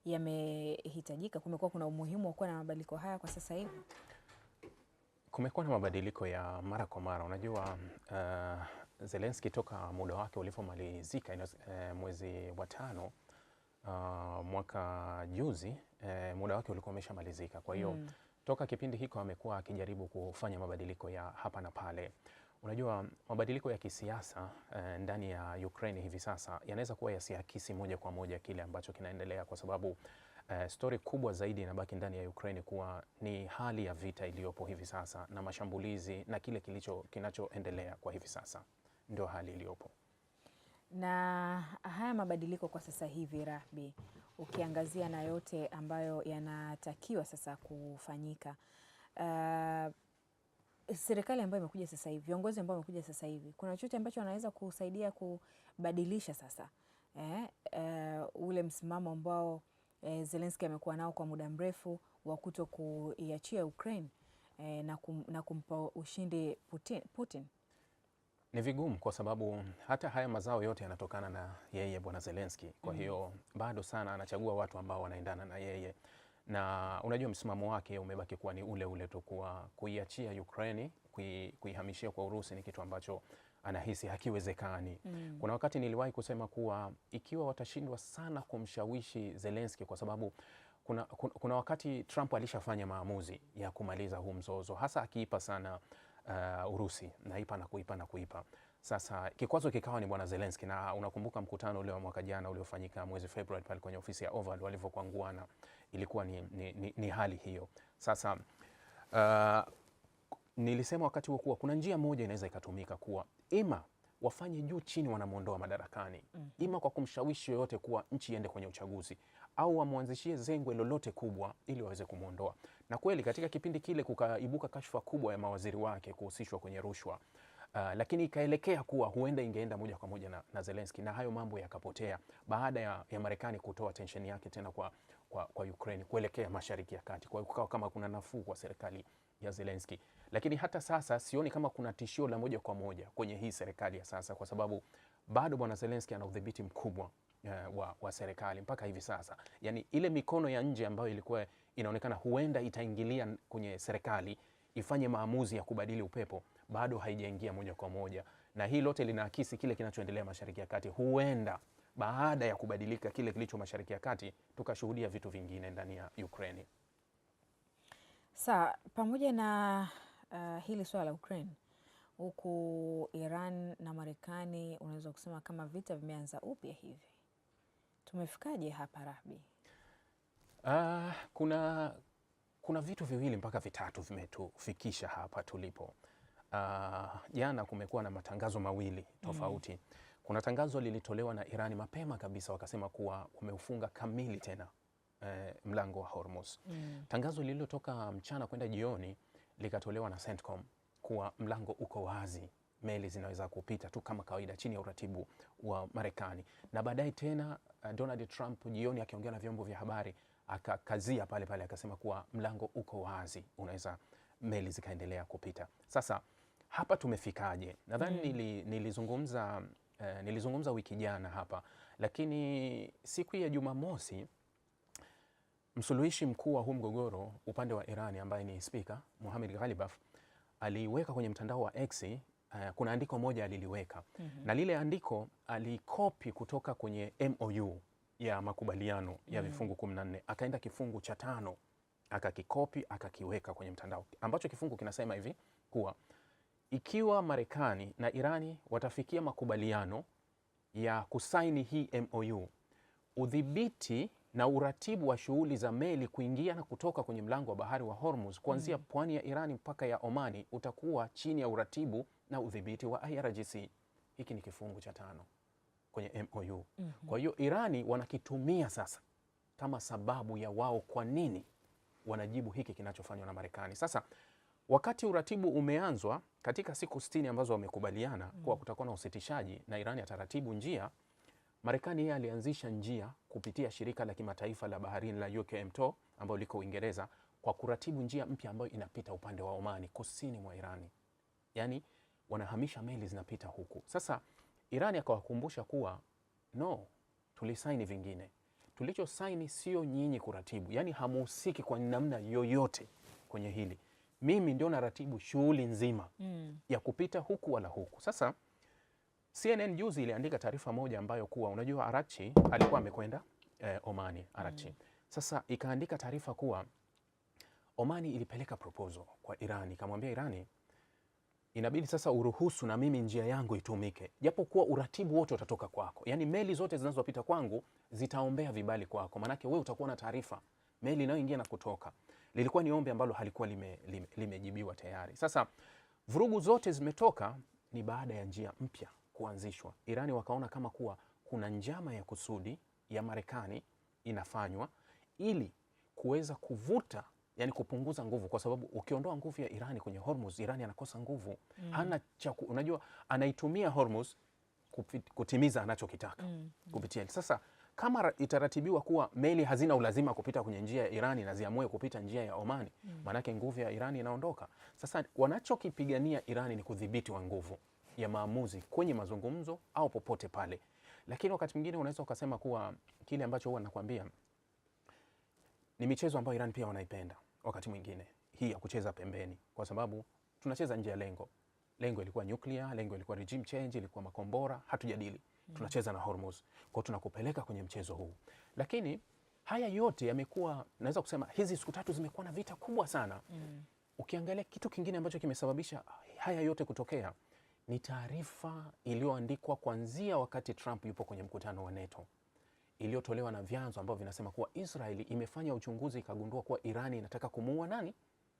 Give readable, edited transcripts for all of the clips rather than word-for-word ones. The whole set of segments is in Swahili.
yamehitajika? Kumekuwa kuna umuhimu wa kuwa na mabadiliko haya kwa sasa hivi? Kumekuwa na mabadiliko ya mara kwa mara. Unajua Zelensky toka muda wake ulivyomalizika mwezi wa tano mwaka juzi, muda wake ulikuwa umeshamalizika. Kwa hiyo toka kipindi hiko amekuwa akijaribu kufanya mabadiliko ya hapa na pale. Unajua mabadiliko ya kisiasa ndani ya Ukraine hivi sasa yanaweza kuwa yasiakisi moja kwa moja kile ambacho kinaendelea, kwa sababu stori kubwa zaidi inabaki ndani ya Ukraine kuwa ni hali ya vita iliyopo hivi sasa na mashambulizi na kile kinachoendelea kwa hivi sasa, ndio hali iliyopo. Na haya mabadiliko kwa sasa hivi, Rahby, ukiangazia na yote ambayo yanatakiwa sasa kufanyika, serikali ambayo imekuja sasa hivi, viongozi ambao wamekuja sasa hivi, kuna chochote ambacho wanaweza kusaidia kubadilisha sasa ule msimamo ambao Zelensky amekuwa nao kwa muda mrefu wa kuto kuiachia Ukraine na kumpa ushindi Putin? Ni vigumu kwa sababu hata haya mazao yote yanatokana na yeye bwana Zelensky. Kwa hiyo bado sana anachagua watu ambao wanaendana na yeye, na unajua msimamo wake umebaki kuwa ni ule ule tu, kuwa kuiachia Ukraine, kuihamishia kwa Urusi ni kitu ambacho anahisi hakiwezekani. Kuna wakati niliwahi kusema kuwa ikiwa watashindwa sana kumshawishi Zelensky, kwa sababu kuna wakati Trump alishafanya maamuzi ya kumaliza huu mzozo, hasa akiipa sana Urusi, naipa na kuipa na kuipa. Sasa kikwazo kikawa ni bwana Zelensky, na unakumbuka mkutano ule wa mwaka jana uliofanyika mwezi Februari pale kwenye ofisi ya Oval walivyokuanguana, ilikuwa ni hali hiyo. Sasa nilisema wakati huo kuwa kuna njia moja inaweza ikatumika, kuwa ima wafanye juu chini wanamuondoa madarakani, ima kwa kumshawishi yoyote kuwa nchi iende kwenye uchaguzi, au wamwanzishie zengwe lolote kubwa ili waweze kumuondoa. Na kweli katika kipindi kile kukaibuka kashfa kubwa ya mawaziri wake kuhusishwa kwenye rushwa, lakini ikaelekea kuwa huenda ingeenda moja kwa moja na Zelensky, na hayo mambo yakapotea baada ya Marekani kutoa tensheni yake tena kwa Ukraine kuelekea Mashariki ya Kati. Kwa hiyo kukawa kama kuna nafuu kwa serikali ya Zelensky. Lakini hata sasa sioni kama kuna tishio la moja kwa moja kwenye hii serikali ya sasa, kwa sababu bado bwana Zelensky ana udhibiti mkubwa wa serikali mpaka hivi sasa. Yani ile mikono ya nje ambayo ilikuwa inaonekana huenda itaingilia kwenye serikali ifanye maamuzi ya kubadili upepo, bado haijaingia moja kwa moja, na hii lote linaakisi kile kinachoendelea Mashariki ya Kati. Huenda baada ya kubadilika kile kilicho Mashariki ya Kati tukashuhudia vitu vingine ndani ya Ukraine. Sawa, pamoja na hili swala la Ukraine, huku Iran na Marekani unaweza kusema kama vita vimeanza upya hivi, tumefikaje hapa Rahby? Kuna vitu viwili mpaka vitatu vimetufikisha hapa tulipo. Jana kumekuwa na matangazo mawili tofauti. Kuna tangazo lilitolewa na Irani mapema kabisa, wakasema kuwa wameufunga kamili tena mlango wa Hormuz. Tangazo lililotoka mchana kwenda jioni likatolewa na CENTCOM kuwa mlango uko wazi, meli zinaweza kupita tu kama kawaida chini ya uratibu wa Marekani. Na baadaye tena Donald Trump jioni akiongea na vyombo vya habari akakazia pale pale akasema kuwa mlango uko wazi, unaweza meli zikaendelea kupita. Sasa hapa tumefikaje? Nadhani nilizungumza wiki jana hapa, lakini siku ya Jumamosi msuluhishi mkuu wa huu mgogoro upande wa Irani ambaye ni Spika Mohamed Ghalibaf aliweka kwenye mtandao wa X, kuna andiko moja aliliweka, na lile andiko alikopi kutoka kwenye MOU ya makubaliano ya vifungu 14, akaenda kifungu cha 5 akakikopi akakiweka kwenye mtandao, ambacho kifungu kinasema hivi kuwa ikiwa Marekani na Irani watafikia makubaliano ya kusaini hii MOU, udhibiti na uratibu wa shughuli za meli kuingia na kutoka kwenye mlango wa bahari wa Hormuz kuanzia pwani ya Irani mpaka ya Omani utakuwa chini ya uratibu na udhibiti wa IRGC. Hiki ni kifungu cha 5 kwenye MOU. Kwa hiyo Irani wanakitumia sasa kama sababu ya wao kwa nini wanajibu hiki kinachofanywa na Marekani. Sasa wakati uratibu umeanzwa katika siku 60 ambazo wamekubaliana kuwa kutakuwa na usitishaji na Irani ataratibu njia, Marekani yeye alianzisha njia kupitia shirika la kimataifa la baharini la UKMTO ambalo liko Uingereza kwa kuratibu njia mpya ambayo inapita upande wa Omani kusini mwa Irani. Yani wanahamisha meli zinapita huku. Sasa Irani akawakumbusha kuwa no, tulisaini vingine, tulicho saini sio nyinyi kuratibu, yani hamuhusiki kwa namna yoyote kwenye hili. Mimi ndio naratibu shughuli nzima ya kupita huku wala huku. Sasa CNN juzi iliandika taarifa moja ambayo kuwa unajua Araghchi alikuwa amekwenda Omani Araghchi. Sasa ikaandika taarifa kuwa Omani ilipeleka proposal kwa Irani, ikamwambia Irani inabidi sasa uruhusu na mimi njia yangu itumike, japo kuwa uratibu wote utatoka kwako, yani meli zote zinazopita kwangu zitaombea vibali kwako, manake wewe utakuwa na taarifa meli inayoingia na kutoka. Lilikuwa ni ombi ambalo halikuwa limejibiwa tayari. Sasa vurugu zote zimetoka ni baada ya njia mpya kuanzishwa. Irani wakaona kama kuwa kuna njama ya kusudi ya Marekani inafanywa ili kuweza kuvuta, yani kupunguza nguvu, kwa sababu ukiondoa nguvu ya Irani kwenye Hormuz, Irani anakosa nguvu. Hana unajua anaitumia Hormuz kutimiza anachokitaka kupitia. Sasa kama itaratibiwa kuwa meli hazina ulazima kupita kwenye njia ya Irani na ziamue kupita njia ya Omani, maanake nguvu ya Irani inaondoka. Sasa wanachokipigania Irani ni kudhibiti wa nguvu ya maamuzi kwenye mazungumzo au popote pale. Lakini wakati mwingine unaweza ukasema kuwa kile ambacho huwa nakwambia ni michezo ambayo Irani pia wanaipenda wakati mwingine, hii ya kucheza pembeni, kwa sababu tunacheza nje ya lengo. Lengo ilikuwa nuclear, lengo ilikuwa regime change, ilikuwa makombora, hatujadili. Tunacheza na Hormuz. Kwa tunakupeleka kwenye mchezo huu. Lakini haya yote yamekuwa, naweza kusema hizi siku tatu zimekuwa na vita kubwa sana. Ukiangalia kitu kingine ambacho kimesababisha haya yote kutokea ni taarifa iliyoandikwa kuanzia wakati Trump yupo kwenye mkutano wa NATO, iliyotolewa na vyanzo ambavyo vinasema kuwa Israeli imefanya uchunguzi ikagundua kuwa Irani inataka kumuua nani?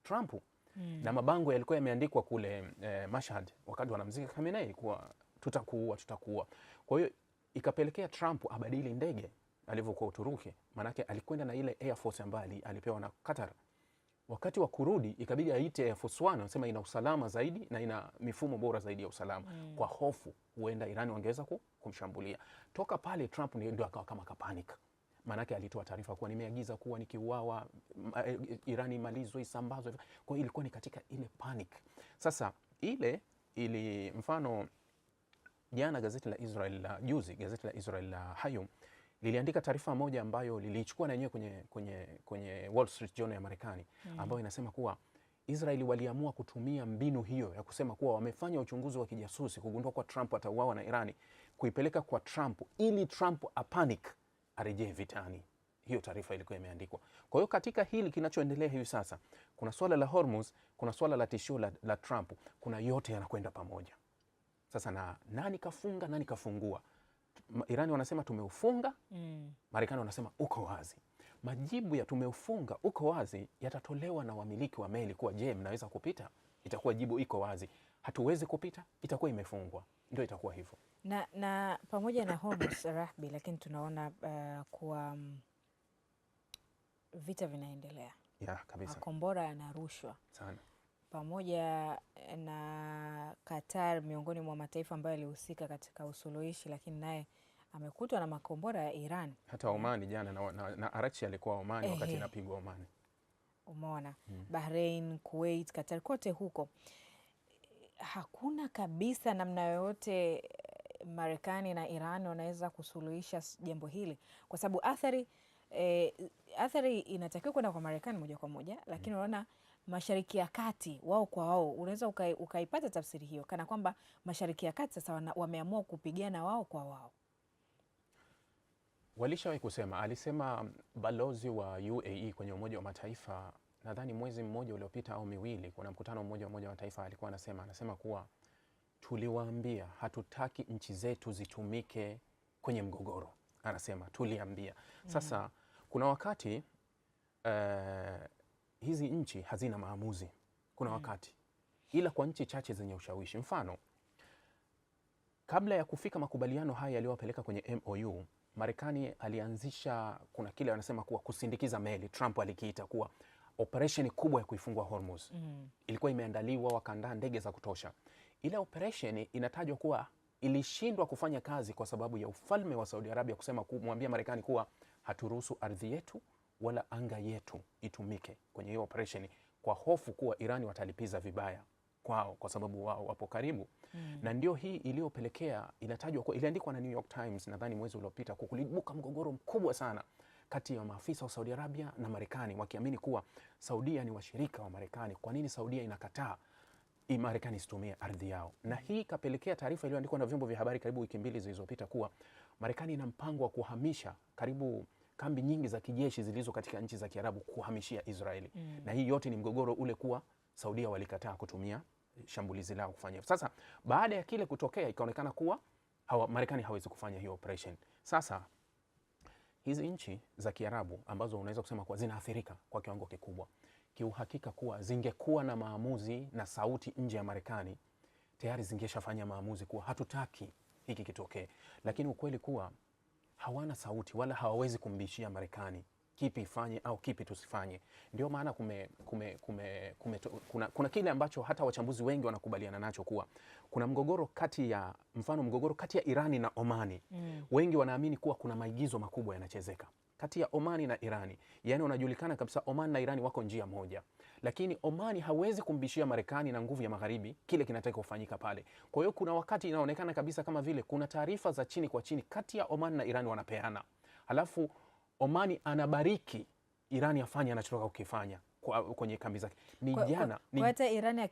Trump. Na mabango yalikuwa yameandikwa kule Mashhad wakati wanamzika Khamenei kuwa tutakuua, tutakuua. Kwa hiyo ikapelekea Trump abadili ndege alivyokuwa Uturuki, manake alikwenda na ile Air Force ambayo alipewa na Qatar. Wakati wa kurudi ikabidi aite Air Force One, anasema ina usalama zaidi na ina mifumo bora zaidi ya usalama, kwa hofu huenda Irani wangeweza kumshambulia. Toka pale Trump ndio akawa kama kapanic, manake alitoa taarifa kuwa nimeagiza kuwa nikiuawa Irani imalizwe, isambazwe. Kwa hiyo ilikuwa ni katika ile panic. Sasa ili mfano jana gazeti la Israel la juzi, gazeti la Israel la Hayom liliandika taarifa moja ambayo lilichukua na yenyewe kwenye Wall Street Journal ya Marekani, ambayo inasema kuwa Israeli waliamua kutumia mbinu hiyo ya kusema kuwa wamefanya uchunguzi wa kijasusi kugundua kuwa Trump atauawa na Irani, kuipeleka kwa Trump ili Trump apanic arejee vitani. Hiyo taarifa ilikuwa imeandikwa. Kwa hiyo katika hili kinachoendelea hivi sasa, kuna swala la Hormuz, kuna swala la tishio la Trump, kuna yote yanakwenda pamoja. Sasa na nani kafunga, nani kafungua? Irani wanasema tumeufunga, Marekani wanasema uko wazi. Majibu ya tumeufunga, uko wazi yatatolewa na wamiliki wa meli kuwa je, mnaweza kupita? Itakuwa jibu iko wazi. Hatuwezi kupita, itakuwa imefungwa. Ndio itakuwa hivyo. Na pamoja na Hormuz Rahbi, lakini tunaona kuwa vita vinaendelea. Ya, kabisa. Makombora yanarushwa Sana. Pamoja na Qatar miongoni mwa mataifa ambayo yalihusika katika usuluhishi, lakini naye amekutwa na makombora ya Iran. Hata Omani jana na Araghchi alikuwa Omani wakati inapigwa Omani. Umeona? Bahrain, Kuwait, Qatar, kote huko hakuna kabisa namna yoyote Marekani na Iran wanaweza kusuluhisha jambo hili, kwa sababu athari inatakiwa kwenda kwa Marekani moja kwa moja, lakini unaona Mashariki ya Kati wao kwa wao, unaweza ukaipata tafsiri hiyo kana kwamba Mashariki ya Kati sasa wameamua kupigana wao kwa wao. Walishawahi kusema, alisema balozi wa UAE kwenye Umoja wa Mataifa, nadhani mwezi mmoja uliopita au miwili, kuna mkutano mmoja wa Umoja wa Mataifa, alikuwa anasema kuwa tuliwaambia hatutaki nchi zetu zitumike kwenye mgogoro. Anasema tuliambia. Sasa kuna wakati hizi nchi hazina maamuzi, kuna wakati, ila kwa nchi chache zenye ushawishi. Mfano, kabla ya kufika makubaliano haya yaliyowapeleka kwenye MOU, Marekani alianzisha, kuna kile wanasema kuwa kusindikiza meli, Trump alikiita kuwa operation kubwa ya kuifungua Hormuz. Ilikuwa imeandaliwa, wakaandaa ndege za kutosha. Ile operation inatajwa kuwa ilishindwa kufanya kazi kwa sababu ya ufalme wa Saudi Arabia kusema kumwambia Marekani kuwa haturuhusu ardhi yetu wala anga yetu itumike kwenye hiyo operation, kwa hofu kuwa Irani watalipiza vibaya kwao kwa sababu wao wapo karibu. Na ndio hii iliyopelekea, inatajwa kwa, iliandikwa na New York Times nadhani mwezi uliopita, kulibuka mgogoro mkubwa sana kati ya maafisa wa Saudi Arabia na Marekani, wakiamini kuwa Saudia ni washirika wa Marekani. Kwa nini Saudia inakataa Marekani isitumie ardhi yao? Na hii ikapelekea taarifa iliyoandikwa na vyombo vya habari karibu wiki mbili zilizopita kuwa Marekani ina mpango wa kuhamisha karibu kambi nyingi za kijeshi zilizo katika nchi za Kiarabu kuhamishia Israeli. Na hii yote ni mgogoro ule kuwa Saudia walikataa kutumia shambulizi lao kufanya. Sasa baada ya kile kutokea, ikaonekana kuwa Marekani hawezi kufanya hiyo operation. Sasa hizi nchi za Kiarabu ambazo unaweza kusema kuwa zinaathirika kwa kiwango kikubwa, kiuhakika kuwa zingekuwa na maamuzi na sauti nje ya Marekani, tayari zingeshafanya maamuzi kuwa hatutaki hiki kitokee. Lakini ukweli kuwa hawana sauti wala hawawezi kumbishia Marekani kipi ifanye au kipi tusifanye. Ndio maana kuna kile ambacho hata wachambuzi wengi wanakubaliana nacho kuwa kuna mgogoro kati ya Irani na Omani. Wengi wanaamini kuwa kuna maigizo makubwa yanachezeka kati ya Omani na Irani. Yaani unajulikana kabisa Omani na Irani wako njia moja. Lakini Omani hawezi kumbishia Marekani na nguvu ya magharibi kile kinataka kufanyika pale. Kwa hiyo kuna wakati inaonekana kabisa kama vile kuna taarifa za chini kwa chini kati ya Omani na Irani wanapeana. Halafu Omani anabariki Irani afanye anachotaka kukifanya kwenye kambi zake. Hata Irani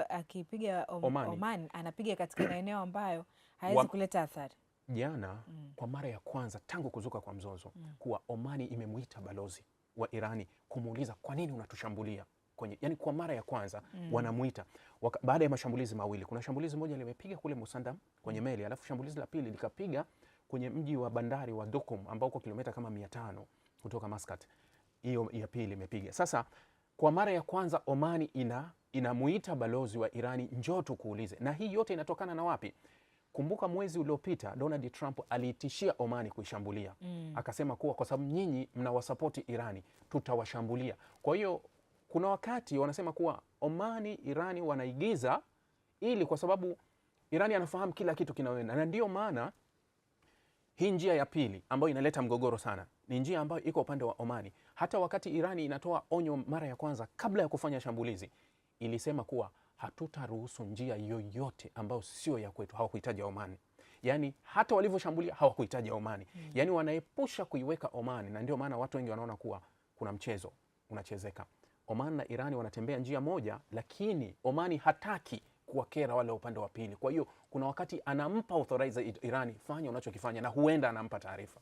akipiga Oman anapiga katika maeneo ambayo hawezi kuleta athari. Jana kwa mara ya kwanza tangu kuzuka kwa mzozo kuwa Omani imemuita balozi wa Irani kumuuliza kwa nini unatushambulia yani kwa mara ya kwanza wanamuita baada ya mashambulizi mawili. Kuna shambulizi moja limepiga kule Musandam kwenye meli, alafu shambulizi la pili likapiga kwenye mji wa bandari wa Duqm ambao uko kilomita kama 500 kutoka Muscat. Hiyo ya pili imepiga. Sasa kwa mara ya kwanza Omani inamuita balozi wa Irani, njoo tukuulize. Na hii yote inatokana na wapi? Kumbuka mwezi uliopita Donald Trump aliitishia Omani kuishambulia. Akasema kuwa kwa sababu nyinyi mnawasapoti Irani, tutawashambulia. Kwa hiyo kuna wakati wanasema kuwa Omani, Irani wanaigiza ili kwa sababu Irani anafahamu kila kitu kinaenda. Na ndio maana hii njia ya pili ambayo inaleta mgogoro sana ni njia ambayo iko upande wa Omani. Hata wakati Irani inatoa onyo mara ya kwanza kabla ya kufanya shambulizi, ilisema kuwa hatutaruhusu njia yoyote ambayo sio ya kwetu. Hawakuhitaji Omani. Yaani hata walivyoshambulia hawakuhitaji Omani. Yaani wanaepusha kuiweka Omani, na ndio maana watu wengi wanaona kuwa kuna mchezo unachezeka. Omani na Irani wanatembea njia moja, lakini Omani hataki kuwakera wale upande wa pili. Kwa hiyo kuna wakati anampa authorize Irani, fanya unachokifanya, na huenda anampa taarifa.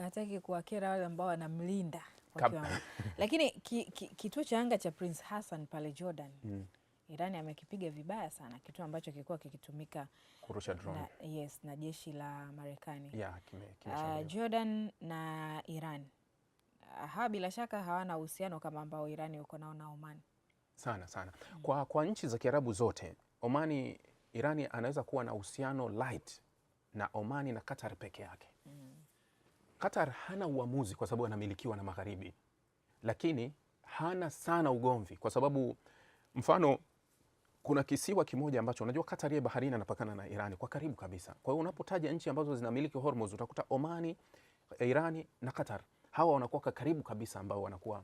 Hataki kuwakera wale ambao wanamlinda. Lakini kituo cha anga cha Prince Hassan pale Jordan, Irani amekipiga vibaya sana, kitu ambacho kilikuwa kikitumika kurusha drone na jeshi la Marekani. Jordan na Iran hawa bila shaka hawana uhusiano kama ambao Irani uko nao na Oman. Sana. Kwa nchi za Kiarabu zote, Irani anaweza kuwa na uhusiano light na Omani na Qatar peke yake. Qatar hana uamuzi kwa sababu anamilikiwa na magharibi, lakini hana sana ugomvi kwa sababu mfano kuna kisiwa kimoja ambacho unajua Qatar ya baharini anapakana na Irani kwa karibu kabisa. Kwa hiyo unapotaja nchi ambazo zinamiliki Hormuz utakuta Omani, Irani na Qatar. Hawa wanakuwa karibu kabisa, ambao wanakuwa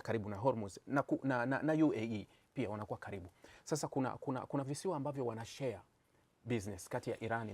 karibu na Hormuz na UAE pia wanakuwa karibu. Sasa kuna visiwa ambavyo wana share business kati ya Irani